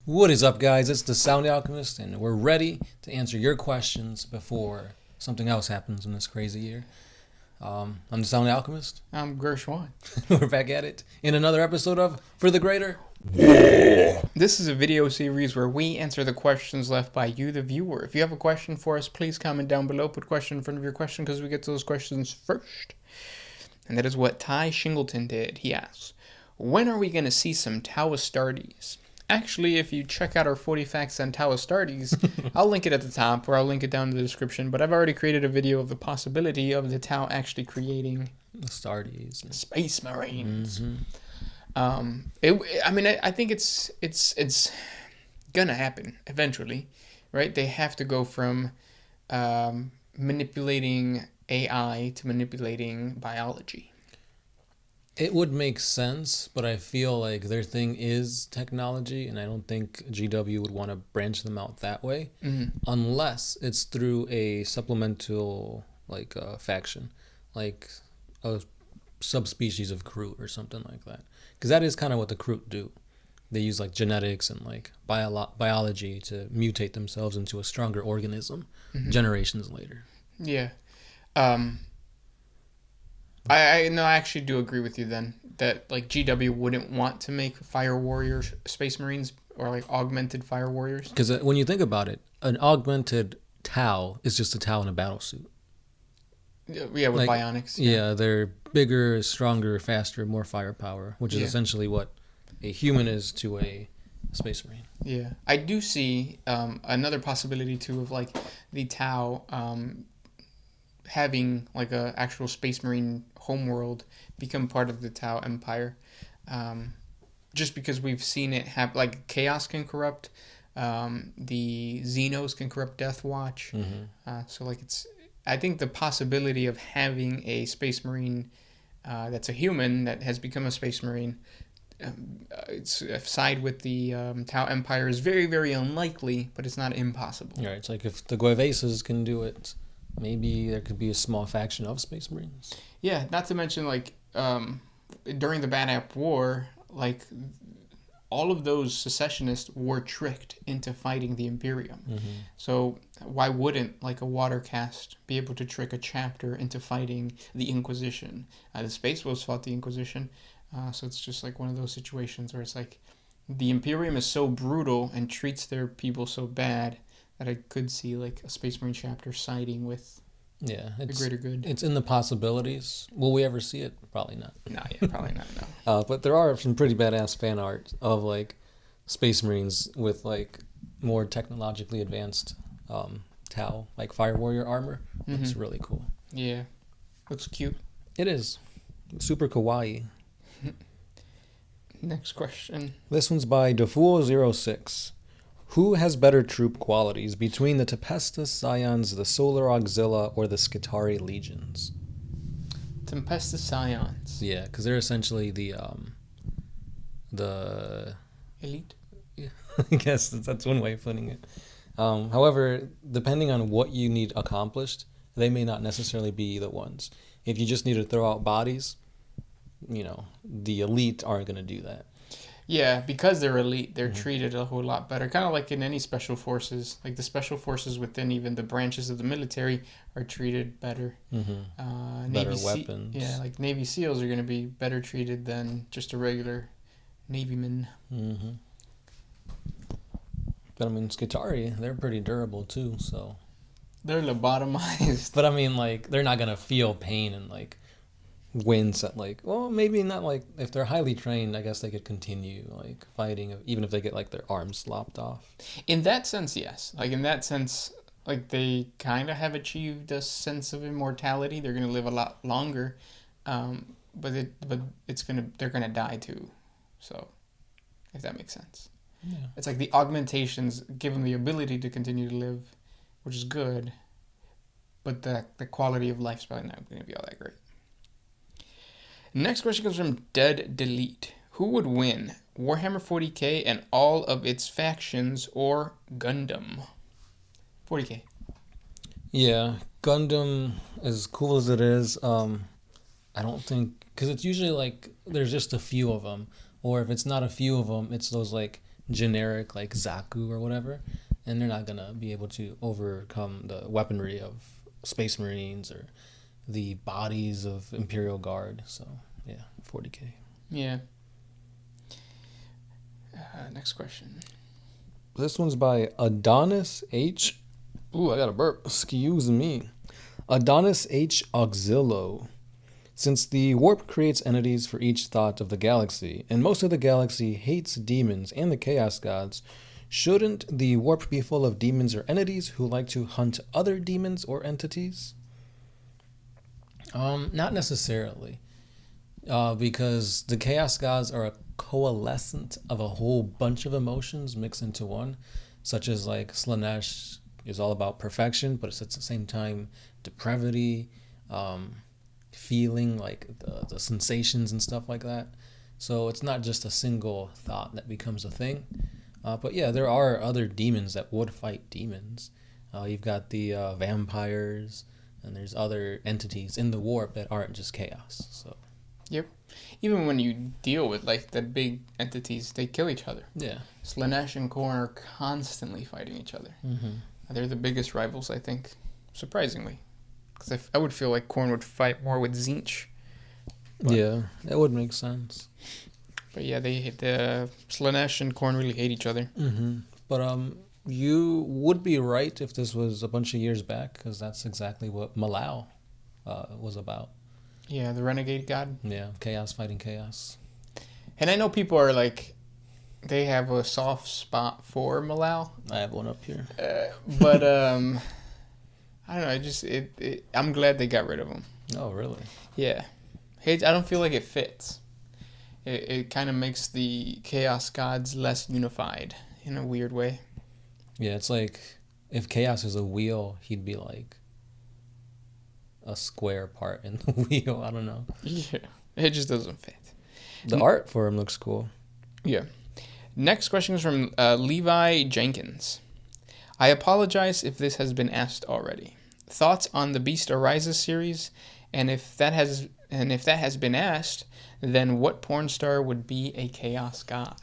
What is up, guys? It's the Sound Alchemist, and we're ready to answer your questions before something else happens in this crazy year. I'm the Sound Alchemist. I'm Gershwan. We're back at it in another episode of For the Greater. This is a video series where we answer the questions left by you, the viewer. If you have a question for us, please comment down below. Put question in front of your question because we get to those questions first. And that is what Ty Shingleton did. He asks, when are we going to see some Tau Astartes? Actually, if you check out our 40 facts on Tau Astartes, I'll link it at the top or I'll link it down in the description. But I've already created a video of the possibility of the Tau actually creating Astartes. Space Marines. Mm-hmm. I think it's gonna happen eventually, right? They have to go from manipulating AI to manipulating biology. It would make sense, but I feel like their thing is technology, and I don't think GW would want to branch them out that way, unless it's through a supplemental faction, like a subspecies of Kroot or something like that. Because that is kind of what the Kroot do. They use like genetics and like biology to mutate themselves into a stronger organism generations later. Yeah. I actually do agree with you then that like GW wouldn't want to make Fire Warriors Space Marines or like augmented Fire Warriors. Because when you think about it, an augmented Tau is just a Tau in a battle suit. Yeah, with bionics. Yeah, they're bigger, stronger, faster, more firepower, which is essentially what a human is to a Space Marine. Yeah, I do see another possibility too of like the Tau having like a actual Space Marine homeworld become part of the Tau Empire, just because we've seen it have like Chaos can corrupt, the Xenos can corrupt Death Watch, so like I think the possibility of having a Space Marine that's a human that has become a Space Marine side with the Tau Empire is very, very unlikely, but it's not impossible. Yeah, it's like if the Guevases can do it, maybe there could be a small faction of Space Marines. Yeah, not to mention like during the Bad App War, like all of those secessionists were tricked into fighting the Imperium. So why wouldn't like a water caste be able to trick a chapter into fighting the Inquisition? The Space Wolves fought the Inquisition, so it's just like one of those situations where it's like the Imperium is so brutal and treats their people so bad that I could see like a Space Marine chapter siding with the greater good. It's in the possibilities. Will we ever see it? Probably not. No, yeah, probably not. No. But there are some pretty badass fan art of like Space Marines with like more technologically advanced Tau, like Fire Warrior armor. It's really cool. Yeah, looks cute. It is super kawaii. Next question. This one's by Defool06. Who has better troop qualities between the Tempestus Scions, the Solar Auxilla, or the Skitarii Legions? Tempestus Scions. Yeah, because they're essentially the Elite? Yeah, I guess that's one way of putting it. However, depending on what you need accomplished, they may not necessarily be the ones. If you just need to throw out bodies, the elite aren't going to do that. Yeah, because they're elite, they're treated a whole lot better. Kind of like in any special forces. Like the special forces within even the branches of the military are treated better. Better weapons. Like Navy SEALs are going to be better treated than just a regular Navyman. But I mean, Skitarii, they're pretty durable too, so. They're lobotomized. But I mean, like, they're not going to feel pain and, like, wins at maybe not like if they're highly trained. I guess they could continue like fighting even if they get like their arms lopped off. In that sense, yes. Like in that sense, like they kind of have achieved a sense of immortality. They're gonna live a lot longer, but they're gonna die too. So, if that makes sense, it's like the augmentations give them the ability to continue to live, which is good, but the quality of life's probably not gonna be all that great. Next question comes from Dead Delete. Who would win, Warhammer 40K and all of its factions, or Gundam? 40K. Yeah, Gundam, as cool as it is, I don't think, because it's usually like there's just a few of them, or if it's not a few of them, it's those like generic like Zaku or whatever, and they're not gonna be able to overcome the weaponry of Space Marines or the bodies of Imperial Guard. So yeah, 40K. Yeah. Next question. This one's by Adonis H. Ooh, I got a burp. Excuse me. Adonis H. Auxillo. Since the warp creates entities for each thought of the galaxy, and most of the galaxy hates demons and the chaos gods, shouldn't the warp be full of demons or entities who like to hunt other demons or entities? Not necessarily. Because the chaos gods are a coalescent of a whole bunch of emotions mixed into one, such as like Slanesh is all about perfection, but it's at the same time depravity, feeling like the sensations and stuff like that. So it's not just a single thought that becomes a thing. But yeah, there are other demons that would fight demons. You've got the vampires, and there's other entities in the warp that aren't just chaos. So. Yep. Even when you deal with like the big entities, they kill each other. Yeah. Slanesh and Khorne are constantly fighting each other. Mm-hmm. They're the biggest rivals, I think, surprisingly. Because I would feel like Khorne would fight more with Tzeentch. Yeah, that would make sense. But yeah, the Slanesh and Khorne really hate each other. Mm-hmm. But you would be right if this was a bunch of years back, because that's exactly what Malao was about. Yeah, the renegade god. Yeah, chaos fighting chaos. And I know people are like, they have a soft spot for Malao. I have one up here. But I don't know. I'm glad they got rid of him. Oh, really? Yeah, I don't feel like it fits. It kind of makes the chaos gods less unified in a weird way. Yeah, it's like if chaos is a wheel, he'd be like a square part in the wheel. I don't know. Yeah, it just doesn't fit. The art for him looks cool. Yeah. Next question is from Levi Jenkins. I apologize if this has been asked already. Thoughts on the Beast Arises series, and if that has been asked, then what porn star would be a chaos god?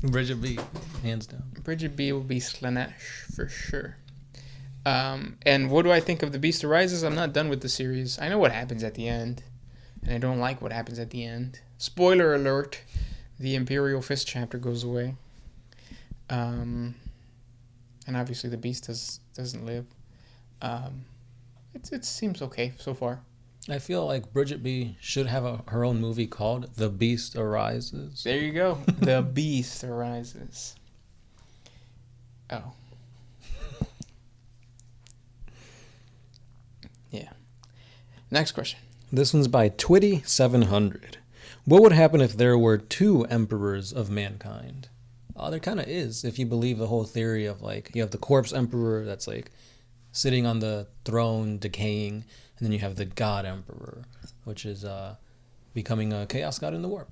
Bridget B, hands down. Bridget B will be Slanesh for sure. And what do I think of The Beast Arises? I'm not done with the series. I know what happens at the end, and I don't like what happens at the end. Spoiler alert, the Imperial Fist chapter goes away. And obviously the Beast doesn't live. It seems okay so far. I feel like Bridget B should have her own movie called The Beast Arises. There you go. The Beast Arises. Oh. Yeah. Next question. This one's by Twitty700. What would happen if there were two emperors of mankind? There kind of is, if you believe the whole theory of like you have the corpse emperor that's like sitting on the throne decaying, and then you have the god emperor, which is becoming a chaos god in the warp.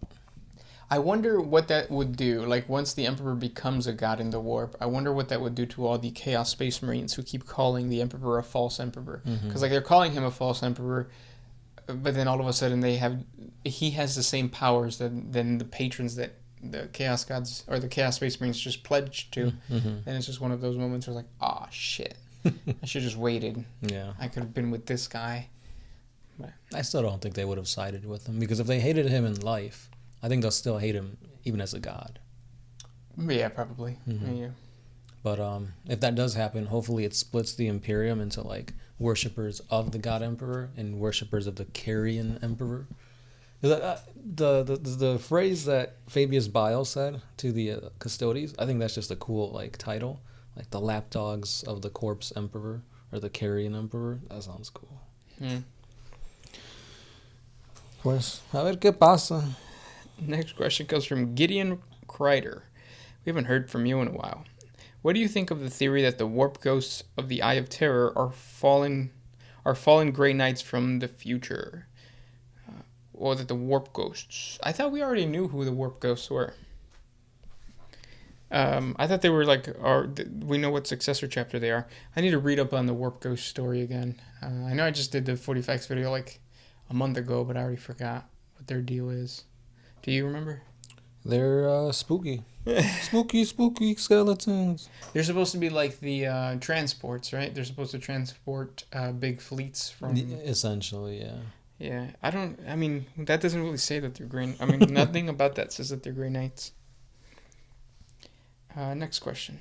I wonder what that would do. Like, once the Emperor becomes a god in the warp, I wonder what that would do to all the Chaos Space Marines who keep calling the Emperor a false Emperor. Because, like, they're calling him a false Emperor, but then all of a sudden he has the same powers than the patrons that the Chaos Gods or the Chaos Space Marines just pledged to. And it's just one of those moments where it's like, oh, shit. I should have just waited. Yeah. I could have been with this guy. But I still don't think they would have sided with him, because if they hated him in life, I think they'll still hate him even as a god. Yeah, probably. Yeah. But if that does happen, hopefully it splits the Imperium into like worshippers of the God Emperor and worshippers of the Carrion Emperor. The phrase that Fabius Bile said to the Custodes, I think that's just a cool like title, like the lapdogs of the Corpse Emperor or the Carrion Emperor. That sounds cool. Pues, a ver qué pasa. Next question comes from Gideon Kreider. We haven't heard from you in a while. What do you think of the theory that the warp ghosts of the Eye of Terror are fallen Grey Knights from the future? Or that the warp ghosts... I thought we already knew who the warp ghosts were. I thought they were like... we know what successor chapter they are. I need to read up on the warp ghost story again. I know I just did the 40 Facts video like a month ago, but I already forgot what their deal is. Do you remember? They're spooky. Spooky skeletons. They're supposed to be like the transports, right? They're supposed to transport big fleets from. Essentially, yeah. Yeah, I mean, that doesn't really say that they're green. I mean, nothing about that says that they're Grey Knights. Next question.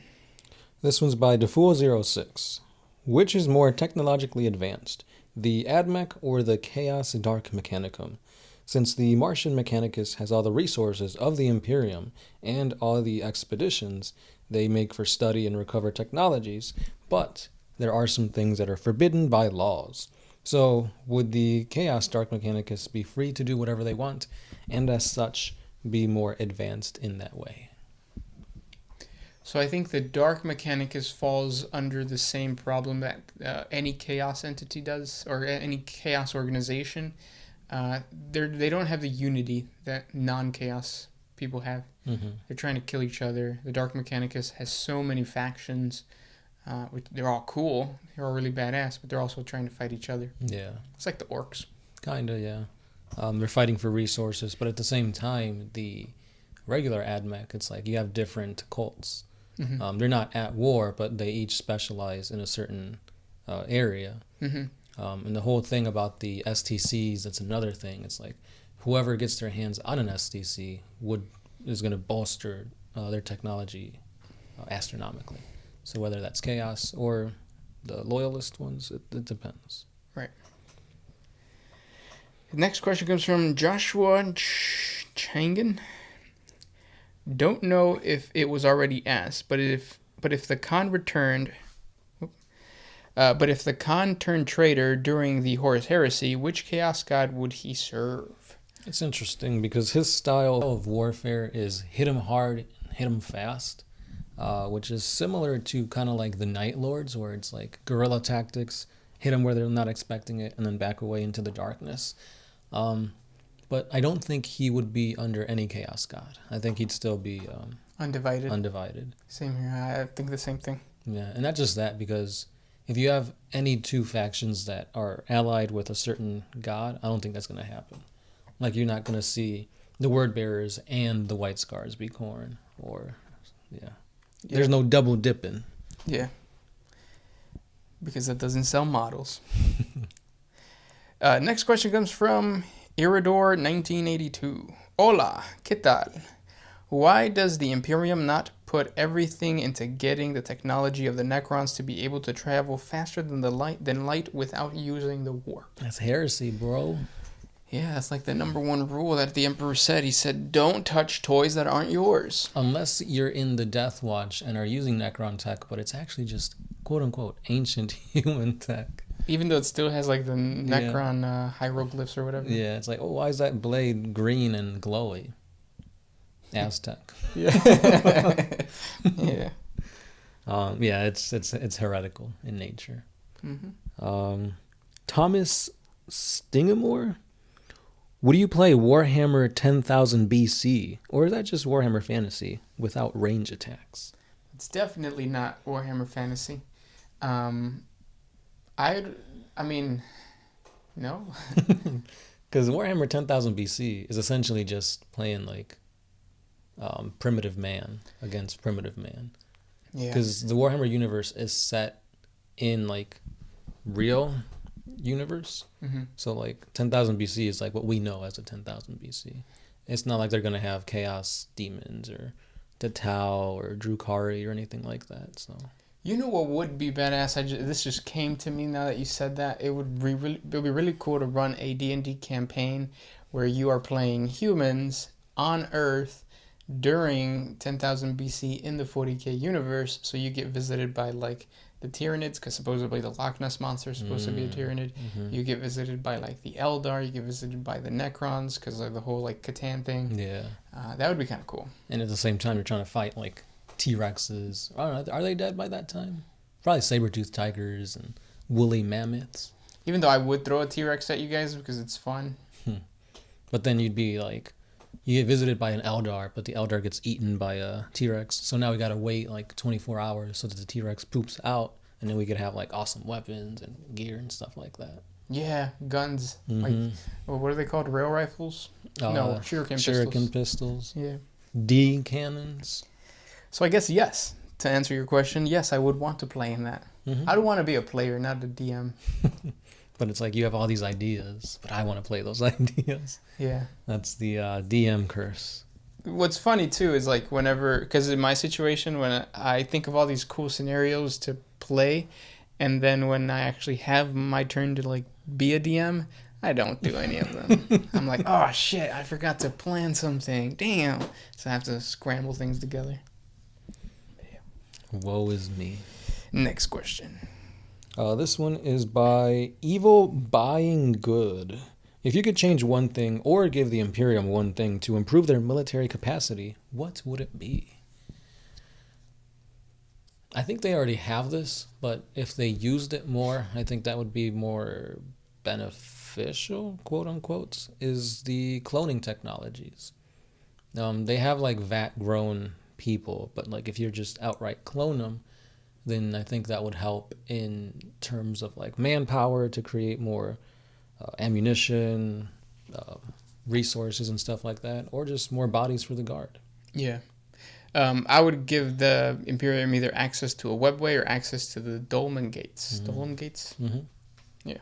This one's by Defool06. Which is more technologically advanced, the AdMech or the Chaos Dark Mechanicum? Since the Martian Mechanicus has all the resources of the Imperium and all the expeditions they make for study and recover technologies, but there are some things that are forbidden by laws. So, would the Chaos Dark Mechanicus be free to do whatever they want, and as such, be more advanced in that way? So I think the Dark Mechanicus falls under the same problem that any Chaos entity does, or any Chaos organization. They don't have the unity that non-Chaos people have. Mm-hmm. They're trying to kill each other. The Dark Mechanicus has so many factions. Which they're all cool. They're all really badass, but they're also trying to fight each other. Yeah. It's like the orcs. Kinda, yeah. They're fighting for resources, but at the same time, the regular AdMech, it's like you have different cults. Mm-hmm. They're not at war, but they each specialize in a certain area. Mm-hmm. And the whole thing about the STCs, that's another thing. It's like whoever gets their hands on an STC is going to bolster their technology astronomically. So whether that's Chaos or the Loyalist ones, it depends. Right. The next question comes from Joshua Changan. Don't know if it was already asked, but if the Khan turned traitor during the Horus Heresy, which Chaos God would he serve? It's interesting because his style of warfare is hit him hard, hit him fast, which is similar to kind of like the Night Lords, where it's like guerrilla tactics, hit them where they're not expecting it, and then back away into the darkness. But I don't think he would be under any Chaos God. I think he'd still be undivided. Same here. I think the same thing. Yeah, and not just that, because if you have any two factions that are allied with a certain god, I don't think that's going to happen. Like, you're not going to see the Word Bearers and the White Scars be Khorne, or, yeah. There's no double dipping. Yeah. Because that doesn't sell models. Next question comes from Iridor 1982. Hola, ¿qué tal? Why does the Imperium not put everything into getting the technology of the Necrons to be able to travel faster than light without using the warp? That's heresy, bro. Yeah, that's like the number one rule that the Emperor said. He said, don't touch toys that aren't yours. Unless you're in the Death Watch and are using Necron tech, but it's actually just, quote-unquote, ancient human tech. Even though it still has like the Necron hieroglyphs or whatever. Yeah, it's like, oh, why is that blade green and glowy? Aztec. Yeah. Yeah. Yeah, it's heretical in nature. Mm-hmm. Thomas Stingamore? Would you play Warhammer 10,000 BC, or is that just Warhammer Fantasy without range attacks? It's definitely not Warhammer Fantasy. I mean, no. Because Warhammer 10,000 BC is essentially just playing like primitive man against primitive man. Yeah. Because the Warhammer universe is set in like real universe. Mm-hmm. So like 10,000 BC is like what we know as a 10,000 BC. It's not like they're going to have chaos demons or Tatao or Drukari or anything like that. So you know what would be badass? This just came to me now that you said that. It would be really cool to run a D&D campaign where you are playing humans on Earth during 10,000 BC in the 40K universe. So you get visited by like the Tyranids, because supposedly the Loch Ness Monster is supposed to be a Tyranid. Mm-hmm. You get visited by like the Eldar. You get visited by the Necrons because of the whole like Catan thing. yeah. That would be kind of cool. And at the same time, you're trying to fight like T-Rexes. I don't know, are they dead by that time? Probably saber-toothed tigers and woolly mammoths. Even though I would throw a T-Rex at you guys because it's fun. But then you'd be like, you get visited by an Eldar, but the Eldar gets eaten by a T-Rex. So now we got to wait like 24 hours so that the T-Rex poops out, and then we could have like awesome weapons and gear and stuff like that. Yeah, guns. Mm-hmm. Like, what are they called? Rail rifles? No, shuriken pistols. Shuriken pistols. Yeah. D cannons? So I guess yes. To answer your question, yes, I would want to play in that. Mm-hmm. I would want to be a player, not a DM. But it's like you have all these ideas, but I want to play those ideas. Yeah. That's the DM curse. What's funny too is like whenever, because in my situation, when I think of all these cool scenarios to play, and then when I actually have my turn to like be a DM, I don't do any of them. I'm like, oh shit, I forgot to plan something. Damn. So I have to scramble things together. Woe is me. Next question. This one is by Evil Buying Good. If you could change one thing or give the Imperium one thing to improve their military capacity, what would it be? I think they already have this, but if they used it more, I think that would be more beneficial, quote unquote, is the cloning technologies. They have like vat grown people, but like if you're just outright clone them, then I think that would help in terms of like manpower to create more ammunition, resources and stuff like that, or just more bodies for the guard. Yeah. I would give the Imperium either access to a webway or access to the dolmen gates. Mm-hmm. Dolmen gates? Mm-hmm. Yeah.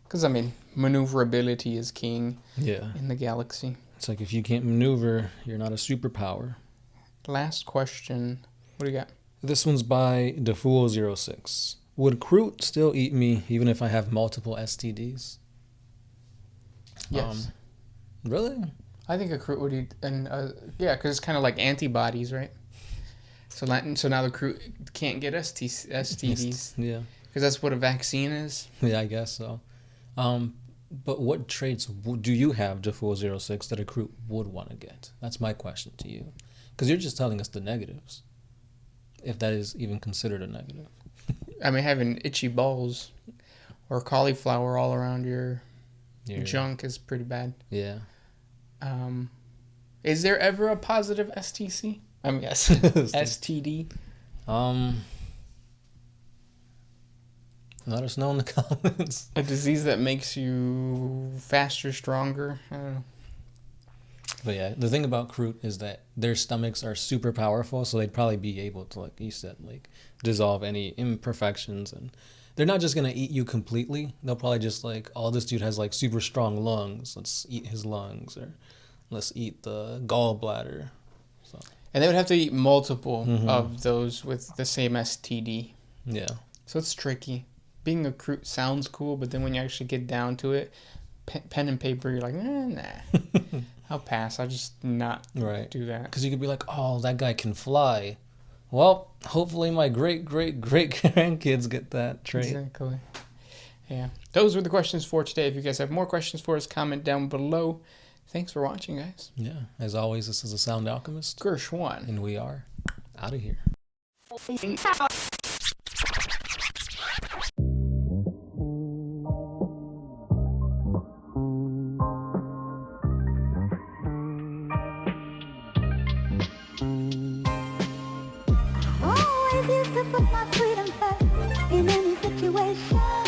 Because, I mean, maneuverability is king in the galaxy. It's like if you can't maneuver, you're not a superpower. Last question. What do you got? This one's by DeFool06. Would Kroot still eat me even if I have multiple STDs? Yes. Really? I think a Kroot would eat, yeah, because it's kind of like antibodies, right? So now the Kroot can't get STDs. Yeah. Because that's what a vaccine is. Yeah, I guess so. But what traits do you have, DeFool06, that a Kroot would want to get? That's my question to you. Because you're just telling us the negatives, if that is even considered a negative. I mean, having itchy balls or cauliflower all around your junk is pretty bad. Yeah. Is there ever a positive STC? I mean, yes. STD? Let us know in the comments. A disease that makes you faster, stronger? I don't know. But yeah, the thing about Kroot is that their stomachs are super powerful, so they'd probably be able to, like you said, like dissolve any imperfections, and they're not just gonna eat you completely. They'll probably just like, oh, this dude has like super strong lungs. Let's eat his lungs, or let's eat the gallbladder. So. And they would have to eat multiple of those with the same STD. Yeah. So it's tricky. Being a Kroot sounds cool, but then when you actually get down to it, pen and paper, you're like, nah. I'll pass. I'll just not do that. Because you could be like, oh, that guy can fly. Well, hopefully my great-great-great-grandkids get that trait. Exactly. Yeah. Those were the questions for today. If you guys have more questions for us, comment down below. Thanks for watching, guys. Yeah. As always, this is The Sound Alchemist. Gershwan. And we are out of here. Always used to put my freedom first in any situation.